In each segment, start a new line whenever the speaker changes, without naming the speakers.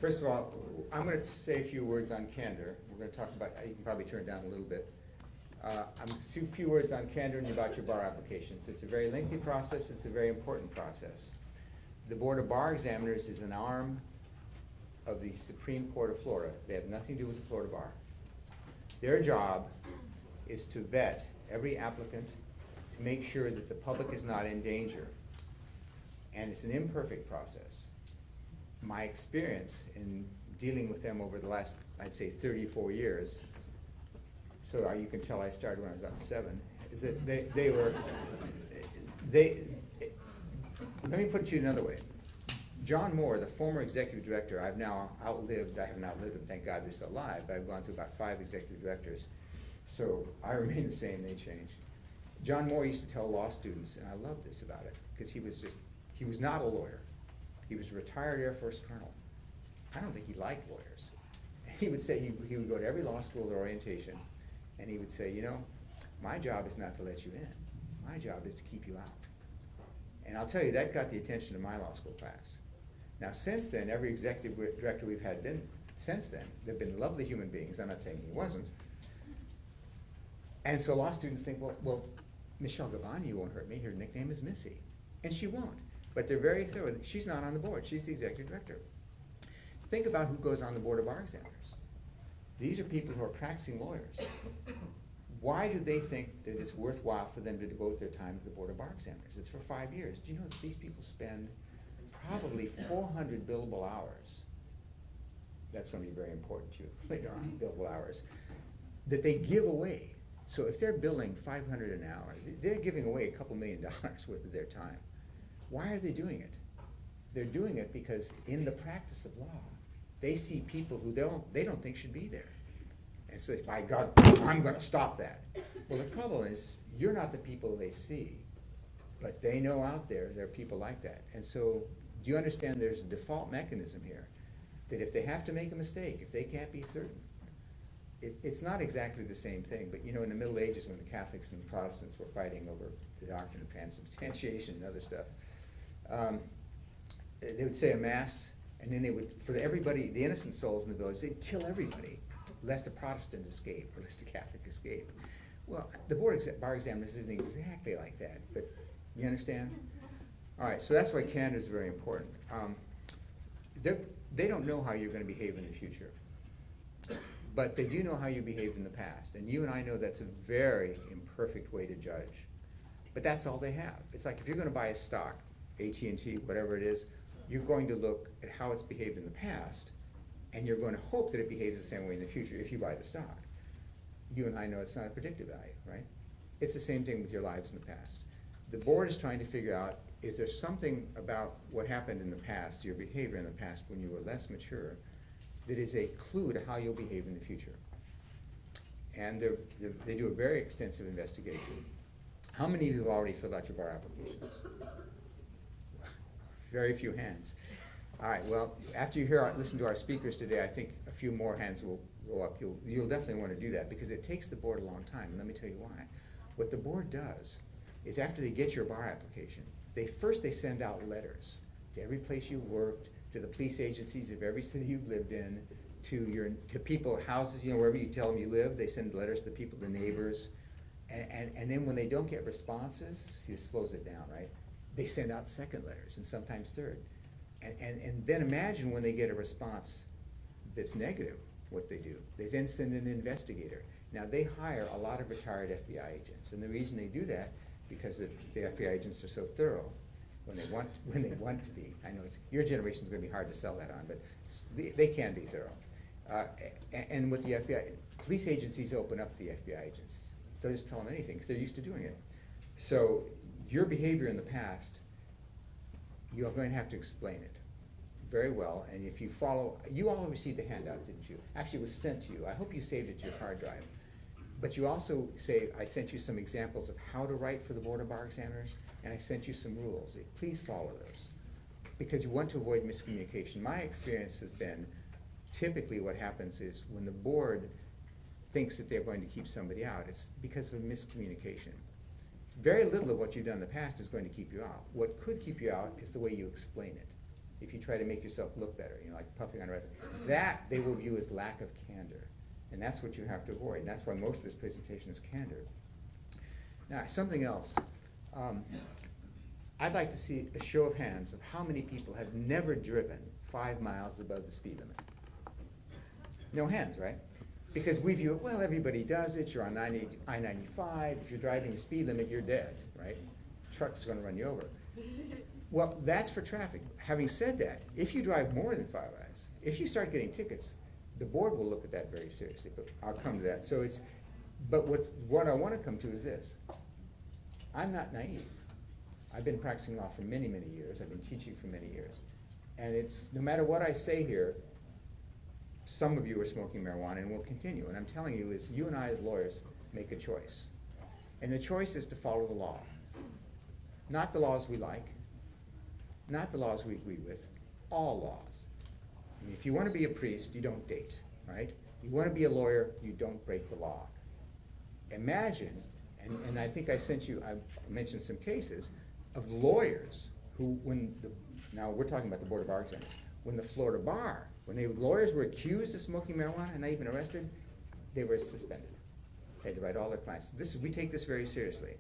First of all, I'm going to say a few words on candor. We're going to talk about, you can probably turn it down a little bit. I'm a few words on candor and about your bar applications. It's a very lengthy process. It's a very important process. The Board of Bar Examiners is an arm of the Supreme Court of Florida. They have nothing to do with the Florida Bar. Their job is to vet every applicant to make sure that the public is not in danger. And it's an imperfect process. My experience in dealing with them over the last, I'd say, 34 years, so you can tell I started when I was about 7, is that let me put it to you another way. John Moore, the former executive director, I've now outlived, I haven't outlived him, thank God they're still alive, but I've gone through about 5 executive directors. So I remain the same, they change. John Moore used to tell law students, and I love this about it, because he was not a lawyer. He was a retired Air Force colonel. I don't think he liked lawyers. He would say he would go to every law school orientation, and he would say, you know, my job is not to let you in. My job is to keep you out. And I'll tell you, that got the attention of my law school class. Now, since then, every executive director we've had since then, they've been lovely human beings. I'm not saying he wasn't. And so law students think, well, Michelle Gavani won't hurt me. Her nickname is Missy. And she won't. But they're very thorough. She's not on the board. She's the executive director. Think about who goes on the Board of Bar Examiners. These are people who are practicing lawyers. Why do they think that it's worthwhile for them to devote their time to the Board of Bar Examiners? It's for 5 years. Do you know that these people spend probably 400 billable hours? That's going to be very important to you later on, billable hours, that they give away. So if they're billing $500 an hour, they're giving away a couple $1 million worth of their time. Why are they doing it? They're doing it because in the practice of law, they see people who they don't think should be there. And so, by God, I'm going to stop that. Well, the problem is, you're not the people they see, but they know out there are people like that. And so, do you understand there's a default mechanism here that if they have to make a mistake, if they can't be certain, it's not exactly the same thing, but you know, in the Middle Ages when the Catholics and Protestants were fighting over the doctrine of transubstantiation and other stuff, they would say a mass, and then they would, for everybody, the innocent souls in the village, they'd kill everybody, lest a Protestant escape or lest a Catholic escape. Well, the Bar Examiners isn't exactly like that, but you understand? All right, so that's why candor is very important. They don't know how you're going to behave in the future, but they do know how you behaved in the past. And you and I know that's a very imperfect way to judge. But that's all they have. It's like if you're going to buy a stock, AT&T, whatever it is, you're going to look at how it's behaved in the past, and you're going to hope that it behaves the same way in the future if you buy the stock. You and I know it's not a predictive value, right? It's the same thing with your lives in the past. The board is trying to figure out, is there something about what happened in the past, your behavior in the past when you were less mature, that is a clue to how you'll behave in the future. And they do a very extensive investigation. How many of you have already filled out your bar applications? Very few hands. All right, well, after you listen to our speakers today, I think a few more hands will go up. You'll definitely want to do that because it takes the board a long time, and let me tell you why. What the board does is after they get your bar application, they send out letters to every place you worked, to the police agencies of every city you've lived in, to people, houses, wherever you tell them you live, they send letters to people, the neighbors, and then when they don't get responses, see, it slows it down, right? They send out second letters and sometimes third. And then imagine when they get a response that's negative, what they do. They then send an investigator. Now they hire a lot of retired FBI agents, and the reason they do that because the FBI agents are so thorough when they want to be. I know your generation's going to be hard to sell that on, but they can be thorough. And with the FBI, police agencies open up to the FBI agents. They'll just tell them anything because they're used to doing it. So your behavior in the past, you're going to have to explain it very well. And if you follow, you all received a handout, didn't you? Actually, it was sent to you. I hope you saved it to your hard drive. But you also say, I sent you some examples of how to write for the Board of Bar Examiners, and I sent you some rules. Please follow those, because you want to avoid miscommunication. My experience has been, typically what happens is when the board thinks that they're going to keep somebody out, it's because of miscommunication. Very little of what you've done in the past is going to keep you out. What could keep you out is the way you explain it. if you try to make yourself look better, like puffing on a resume, that they will view as lack of candor. And that's what you have to avoid. And that's why most of this presentation is candor. Now, something else. I'd like to see a show of hands of how many people have never driven 5 miles above the speed limit. No hands, right? Because we view it, well, everybody does it. You're on I-95. If you're driving the speed limit, you're dead, right? Truck's going to run you over. Well, that's for traffic. Having said that, if you drive more than 5 miles, if you start getting tickets, the board will look at that very seriously. But I'll come to that. So but what I want to come to is this. I'm not naive. I've been practicing law for many, many years. I've been teaching for many years. And it's, no matter what I say here, some of you are smoking marijuana and will continue. And I'm telling you, is you and I as lawyers make a choice. And the choice is to follow the law. Not the laws we like, not the laws we agree with, all laws. I mean, if you want to be a priest, you don't date, right? You want to be a lawyer, you don't break the law. Imagine, and I think I mentioned some cases of lawyers who, now we're talking about the Board of Bar Examiners, when the Florida Bar, when lawyers were accused of smoking marijuana and not even arrested, they were suspended. They had to write all their clients. We take this very seriously.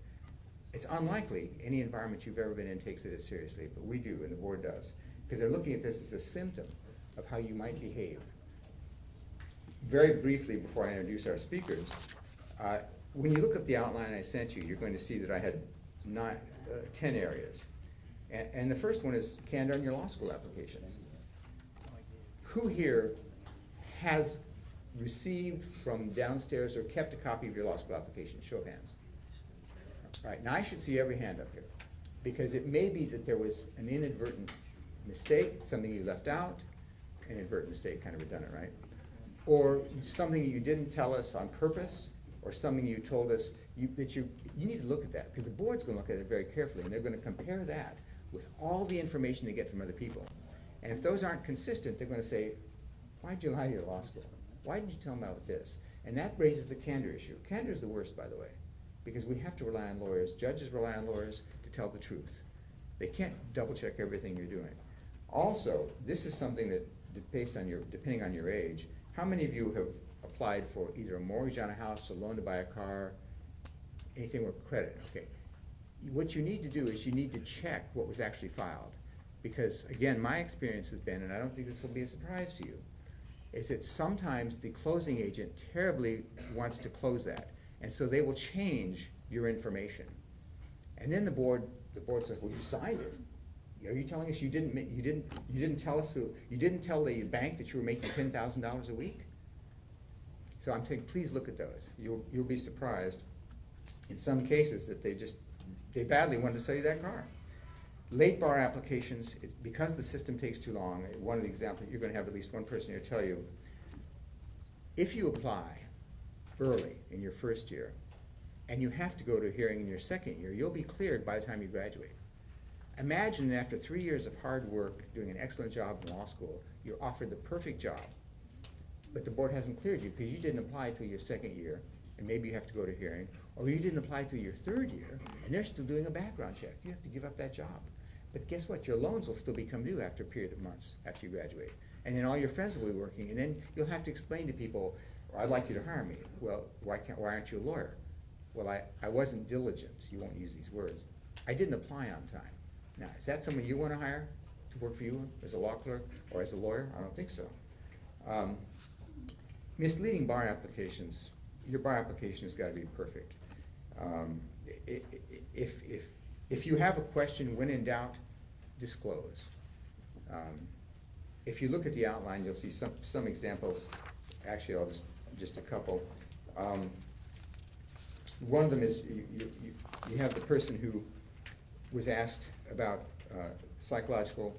It's unlikely any environment you've ever been in takes it as seriously, but we do, and the board does, because they're looking at this as a symptom of how you might behave. Very briefly, before I introduce our speakers, when you look up the outline I sent you, you're going to see that I had 10 areas. And the first one is candor in your law school applications. Who here has received from downstairs or kept a copy of your law school application? Show of hands. All right, now I should see every hand up here, because it may be that there was an inadvertent mistake, something you left out, inadvertent mistake, kind of redundant, right? Or something you didn't tell us on purpose, or something you told us that you need to look at that, because the board's going to look at it very carefully, and they're going to compare that with all the information they get from other people. And if those aren't consistent, they're going to say, why did you lie to your law school? Why did you tell them about this? And that raises the candor issue. Candor is the worst, by the way, because we have to rely on lawyers. Judges rely on lawyers to tell the truth. They can't double check everything you're doing. Also, this is something that, depending on your age, how many of you have applied for either a mortgage on a house, a loan to buy a car, anything with credit? Okay. What you need to do is you need to check what was actually filed. Because, again, my experience has been, and I don't think this will be a surprise to you, is that sometimes the closing agent terribly wants to close that. And so they will change your information. And then the board says, well, you signed it. Are you telling us you didn't tell us, you didn't tell the bank that you were making $10,000 a week? So I'm saying, please look at those. You'll be surprised in some cases that they badly wanted to sell you that car. Late bar applications, because the system takes too long, one of the examples, you're going to have at least one person here tell you, if you apply early in your first year, and you have to go to a hearing in your second year, you'll be cleared by the time you graduate. Imagine after 3 years of hard work, doing an excellent job in law school, you're offered the perfect job, but the board hasn't cleared you because you didn't apply till your second year, and maybe you have to go to hearing, or you didn't apply till your third year, and they're still doing a background check. You have to give up that job. But guess what? Your loans will still become due after a period of months after you graduate. And then all your friends will be working, and then you'll have to explain to people, I'd like you to hire me. Well, why aren't you a lawyer? Well, I wasn't diligent. You won't use these words. I didn't apply on time. Now, is that someone you want to hire to work for you as a law clerk or as a lawyer? I don't think so. Misleading bar applications. Your bar application has got to be perfect. If you have a question, when in doubt, disclose. If you look at the outline, you'll see some examples. Actually, I'll just a couple. One of them is you have the person who was asked about psychological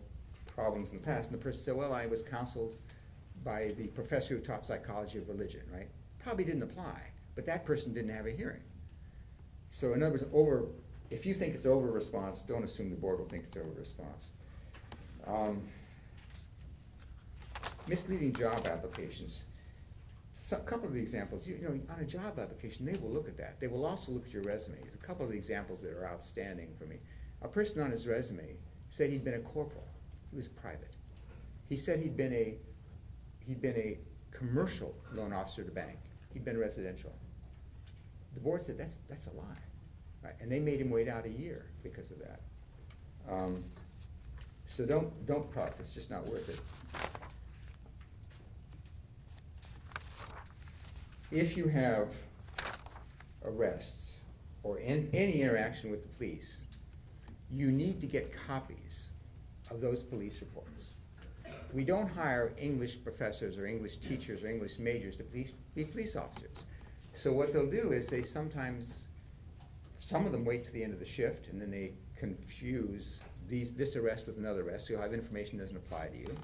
problems in the past, and the person said, well, I was counseled by the professor who taught psychology of religion, right? Probably didn't apply, but that person didn't have a hearing. So in other words, if you think it's over response, don't assume the board will think it's over response. Misleading job applications. A couple of the examples, on a job application, they will look at that. They will also look at your resume. There's a couple of the examples that are outstanding for me. A person on his resume said he'd been a corporal. It was private. He said he'd been a commercial loan officer at a bank. He'd been residential. The board said that's a lie, right? And they made him wait out a year because of that. So don't puff. It's just not worth it. If you have arrests or any interaction with the police, you need to get copies of those police reports. We don't hire English professors or English teachers or English majors to be police officers. So what they'll do is they sometimes, some of them wait to the end of the shift and then they confuse this arrest with another arrest, so you'll have information that doesn't apply to you.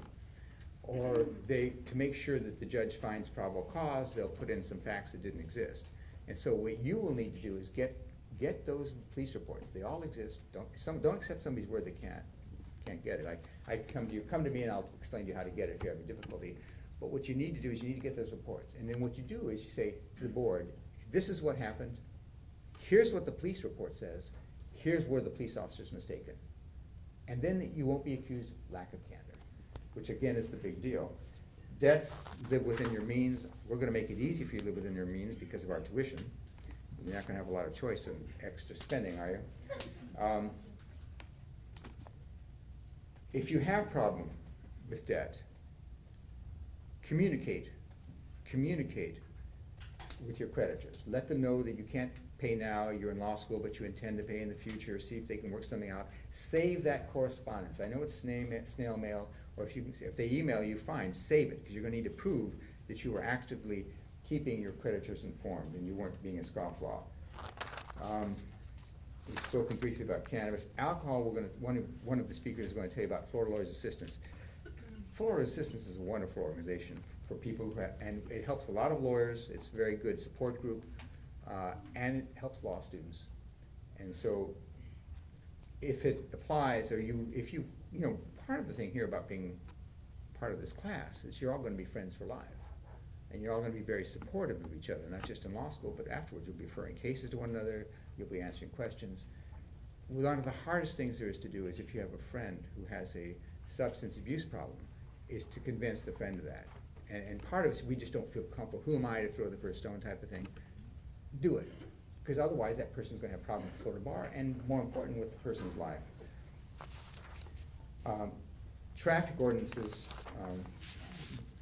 Or to make sure that the judge finds probable cause, they'll put in some facts that didn't exist. And so what you will need to do is get those police reports. They all exist. Don't accept somebody's word they can't get it. I come to me and I'll explain to you how to get it if you're having difficulty. But what you need to do is you need to get those reports. And then what you do is you say to the board, this is what happened. Here's what the police report says. Here's where the police officer's mistaken. And then you won't be accused of lack of candor, which again is the big deal. Debts, live within your means. We're going to make it easy for you to live within your means because of our tuition. You're not going to have a lot of choice in extra spending, are you? If you have problem with debt, communicate with your creditors. Let them know that you can't pay now, you're in law school, but you intend to pay in the future. See if they can work something out. Save that correspondence. I know it's snail mail, or if they email you, fine, save it, because you're going to need to prove that you were actively keeping your creditors informed and you weren't being a scofflaw. We've spoken briefly about cannabis. Alcohol, one of the speakers is going to tell you about Florida Lawyers Assistance. Florida Assistance is a wonderful organization for people who have, and it helps a lot of lawyers. It's a very good support group, and it helps law students. And so, if it applies, or part of the thing here about being part of this class is you're all going to be friends for life, and you're all going to be very supportive of each other, not just in law school, but afterwards. You'll be referring cases to one another. You'll be answering questions. One of the hardest things there is to do is if you have a friend who has a substance abuse problem, is to convince the friend of that. And part of it is we just don't feel comfortable. Who am I to throw the first stone type of thing? Do it. Because otherwise that person's going to have problems with Florida bar, and more important, with the person's life. Traffic ordinances,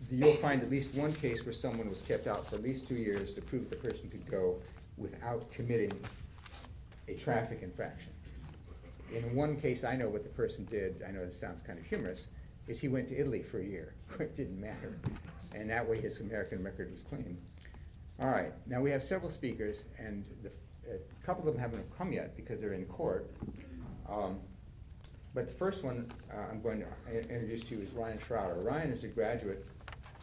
you'll find at least one case where someone was kept out for at least 2 years to prove the person could go without committing a traffic infraction. In one case, I know what the person did. I know this sounds kind of humorous, is he went to Italy for a year. It didn't matter. And that way his American record was clean. All right, now we have several speakers, and a couple of them haven't come yet because they're in court. But the first one I'm going to introduce to you is Ryan Schroeder. Ryan is a graduate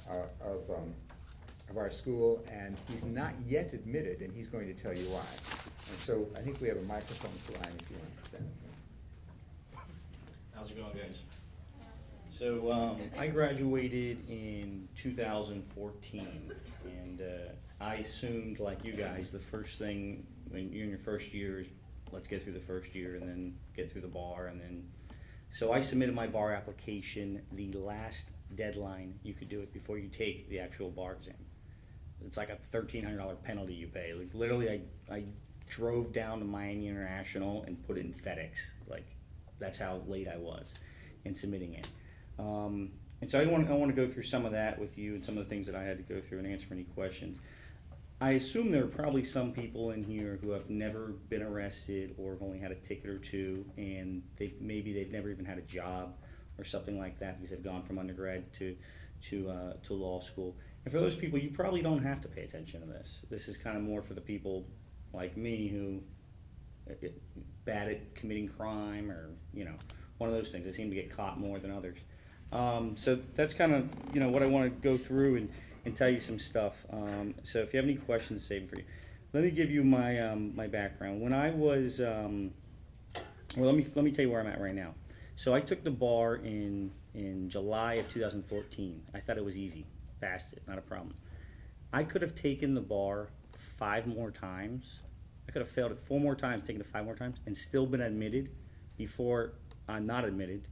of our school, and he's not yet admitted, and he's going to tell you why. And so I think we have a microphone for Ryan if you want to stand.
How's it going, guys? So I graduated in 2014, and I assumed, like you guys, the first thing when you're in your first year is let's get through the first year and then get through the bar, and then so I submitted my bar application the last deadline you could do it before you take the actual bar exam. It's like a $1,300 penalty you pay. Like literally, I drove down to Miami International and put it in FedEx. Like that's how late I was in submitting it. And so I want to go through some of that with you and some of the things that I had to go through and answer any questions. I assume there are probably some people in here who have never been arrested or have only had a ticket or two, and maybe they've never even had a job or something like that because they've gone from undergrad to law school. And for those people, you probably don't have to pay attention to this. This is kind of more for the people like me who are bad at committing crime, or one of those things. They seem to get caught more than others. So that's kind of what I want to go through and tell you some stuff. So if you have any questions, save them for you. Let me give you my my background. When I was let me tell you where I'm at right now. So I took the bar in July of 2014. I thought it was easy, passed it, not a problem. I could have taken the bar 5 more times. I could have failed it 4 more times, taken it 5 more times, and still been admitted before I'm not admitted